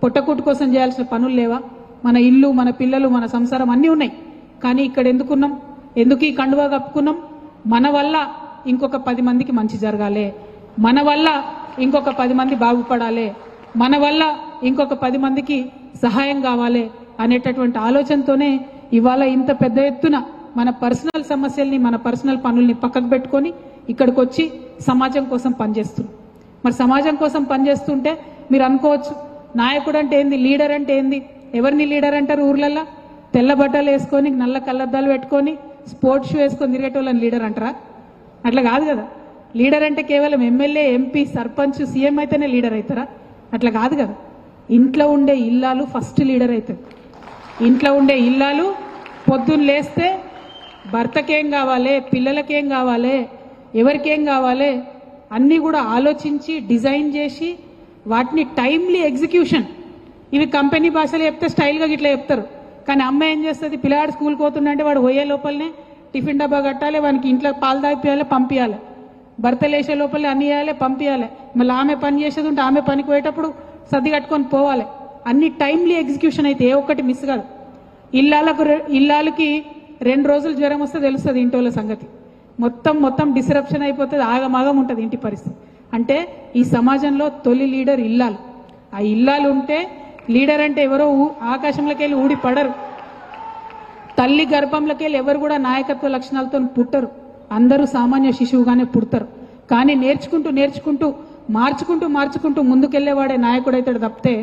పొట్టకూటి కోసం చేయాల్సిన పనులు లేవా? మన ఇల్లు, మన పిల్లలు, మన సంసారం అన్నీ ఉన్నాయి. కానీ ఇక్కడ ఎందుకున్నాం? ఎందుకు ఈ కండువా కప్పుకున్నాం? మన వల్ల ఇంకొక 10 మందికి మంచి జరగాలి, మన వల్ల ఇంకొక 10 మంది బాగుపడాలి, మన వల్ల ఇంకొక 10 మందికి సహాయం కావాలి అనేటటువంటి ఆలోచనతోనే ఇవాళ ఇంత పెద్ద ఎత్తున మన పర్సనల్ సమస్యల్ని, మన పర్సనల్ పనుల్ని పక్కకు పెట్టుకొని ఇక్కడికి వచ్చి సమాజం కోసం పనిచేస్తున్నాం. మరి సమాజం కోసం పనిచేస్తుంటే మీరు అనుకోవచ్చు, నాయకుడు అంటే ఏంది, లీడర్ అంటే ఏంది? ఎవరిని లీడర్ అంటారు? ఊర్లల్లో తెల్ల బట్టలు వేసుకొని, నల్ల కళ్ళద్దాలు పెట్టుకొని, స్పోర్ట్స్ షూ వేసుకొని తిరిగేటోళ్ళని లీడర్ అంటారా? అట్లా కాదు కదా. లీడర్ అంటే కేవలం ఎమ్మెల్యే, ఎంపీ, సర్పంచ్, సీఎం అయితేనే లీడర్ అవుతారా? అట్లా కాదు కదా. ఇంట్లో ఉండే ఇల్లాలు ఫస్ట్ లీడర్ అవుతారు. ఇంట్లో ఉండే ఇల్లాలు పొద్దున్న లేస్తే భర్తకేం కావాలి, పిల్లలకేం కావాలి, ఎవరికేం కావాలి అన్నీ కూడా ఆలోచించి డిజైన్ చేసి వాటిని టైమ్లీ ఎగ్జిక్యూషన్. ఇవి కంపెనీ భాషలో చెప్తే స్టైల్గా ఇట్లా చెప్తారు. కానీ అమ్మ ఏం చేస్తుంది? పిల్లాడు స్కూల్కి పోతుందంటే వాడు పోయే లోపలనే టిఫిన్ డబ్బా కట్టాలి, వానికి ఇంట్లో పాలు తాగిపోయాలి, పంపించాలి. భర్త లేచే లోపలే అన్ని చేయాలి, పంపించాలి. మళ్ళీ ఆమె పని చేసేది ఉంటే ఆమె పనికి పోయేటప్పుడు సర్ది కట్టుకొని పోవాలి. అన్ని టైమ్లీ ఎగ్జిక్యూషన్ అయితే ఏ ఒక్కటి మిస్ కాదు. ఇల్లాలకి 2 రోజులు జ్వరం వస్తే తెలుస్తుంది ఇంటోళ్ళ సంగతి. మొత్తం డిస్రప్షన్ అయిపోతుంది, ఆగమాగం ఉంటుంది ఇంటి పరిస్థితి. అంటే ఈ సమాజంలో తొలి లీడర్ ఇల్లాలు. ఆ ఇల్లాలు ఉంటే లీడర్ అంటే ఎవరో ఆకాశంలోకి వెళ్ళి ఊడి పడరు. తల్లి గర్భంలోకి వెళ్ళి ఎవరు కూడా నాయకత్వ లక్షణాలతో పుట్టరు. అందరూ సామాన్య శిశువుగానే పుడతారు. కానీ నేర్చుకుంటూ మార్చుకుంటూ ముందుకెళ్లేవాడే నాయకుడు అవుతాడు తప్పితే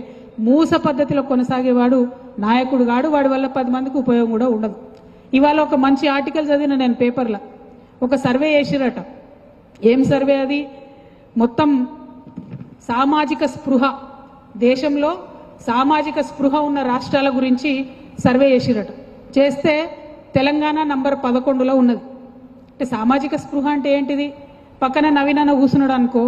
మూస పద్ధతిలో కొనసాగేవాడు నాయకుడు కాడు. వాడి వల్ల 10 మందికి ఉపయోగం కూడా ఉండదు. ఇవాళ ఒక మంచి ఆర్టికల్ చదివిన నేను పేపర్లో. ఒక సర్వే చేసిరట. ఏం సర్వే అది? మొత్తం సామాజిక స్పృహ, దేశంలో సామాజిక స్పృహ ఉన్న రాష్ట్రాల గురించి సర్వే చేసిరట. చేస్తే తెలంగాణ నంబర్ 11లో ఉన్నది. అంటే సామాజిక స్పృహ అంటే ఏంటిది? పక్కన నవీనన్న కూర్చున్నాడు అనుకో,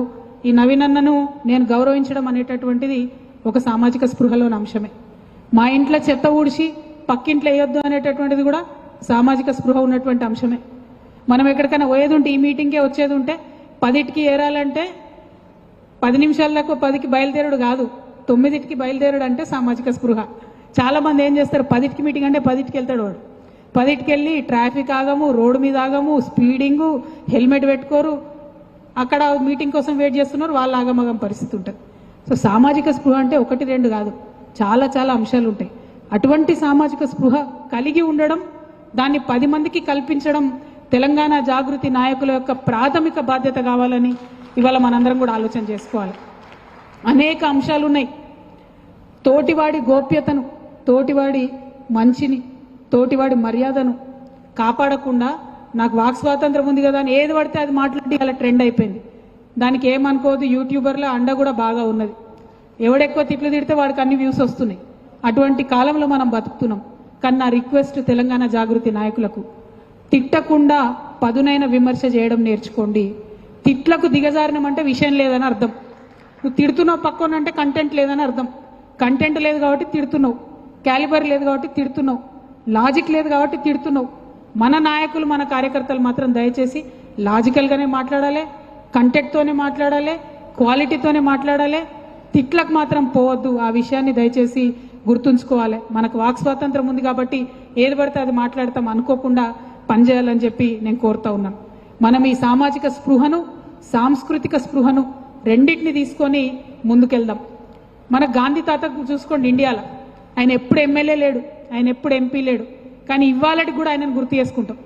ఈ నవీనన్నను నేను గౌరవించడం అనేటటువంటిది ఒక సామాజిక స్పృహలోని అంశమే. మా ఇంట్లో చెత్త ఊడిచి పక్కింట్లో వేయొద్దు అనేటటువంటిది కూడా సామాజిక స్పృహ ఉన్నటువంటి అంశమే. మనం ఎక్కడికైనా పోయేది ఉంటే, ఈ మీటింగ్కే వచ్చేది ఉంటే 10కి ఏరాలంటే 10 నిమిషాలకు 10కి బయలుదేరుడు కాదు, 9కి బయలుదేరుడు అంటే సామాజిక స్పృహ. చాలా మంది ఏం చేస్తారు, 10కి మీటింగ్ అంటే 10కి వెళ్తాడు వాడు. 10కి వెళ్ళి ట్రాఫిక్ ఆగము, రోడ్డు మీద ఆగము, స్పీడింగు, హెల్మెట్ పెట్టుకోరు, అక్కడ మీటింగ్ కోసం వెయిట్ చేస్తున్నారు, వాళ్ళ ఆగమగం పరిస్థితి ఉంటుంది. సో సామాజిక స్పృహ అంటే 1, 2 కాదు, చాలా అంశాలు ఉంటాయి. అటువంటి సామాజిక స్పృహ కలిగి ఉండడం, దాన్ని 10 మందికి కల్పించడం తెలంగాణ జాగృతి నాయకుల యొక్క ప్రాథమిక బాధ్యత కావాలని ఇవాళ మనందరం కూడా ఆలోచన చేసుకోవాలి. అనేక అంశాలు ఉన్నాయి. తోటివాడి గోప్యతను, తోటివాడి మంచిని, తోటివాడి మర్యాదను కాపాడకుండా నాకు వాక్ స్వాతంత్రం ఉంది కదా అని ఏది పడితే అది మాట్లాడి అలా ట్రెండ్ అయిపోయింది. దానికి ఏమనుకోదు, యూట్యూబర్ల అండ కూడా బాగా ఉన్నది. ఎవడెక్కువ తిట్లు తిడితే వాడికి అన్ని వ్యూస్ వస్తున్నాయి. అటువంటి కాలంలో మనం బతుకుతున్నాం. కానీ నా రిక్వెస్ట్ తెలంగాణ జాగృతి నాయకులకు, తిట్టకుండా పదునైన విమర్శ చేయడం నేర్చుకోండి. తిట్లకు దిగజారినం అంటే విషయం లేదని అర్థం. నువ్వు తిడుతున్నావు పక్కన అంటే కంటెంట్ లేదని అర్థం. కంటెంట్ లేదు కాబట్టి తిడుతున్నావు, క్యాలిబర్ లేదు కాబట్టి తిడుతున్నావు, లాజిక్ లేదు కాబట్టి తిడుతున్నావు. మన నాయకులు, మన కార్యకర్తలు మాత్రం దయచేసి లాజికల్గానే మాట్లాడాలి, కంటెంట్తోనే మాట్లాడాలి, క్వాలిటీతోనే మాట్లాడాలి. తిట్లకు మాత్రం పోవద్దు. ఆ విషయాన్ని దయచేసి గుర్తుంచుకోవాలి. మనకు వాక్ స్వాతంత్రం ఉంది కాబట్టి ఏది పడితే అది మాట్లాడతాం అనుకోకుండా పనిచేయాలని చెప్పి నేను కోరుతా ఉన్నాను. మనం ఈ సామాజిక స్పృహను, సాంస్కృతిక స్పృహను రెండింటిని తీసుకొని ముందుకెళ్దాం. మన గాంధీ తాత చూసుకోండి, ఇండియాలో ఆయన ఎప్పుడు ఎమ్మెల్యే లేడు, ఆయన ఎప్పుడు ఎంపీ లేడు, కానీ ఇవాళకి కూడా ఆయనను గుర్తు చేసుకుంటాం.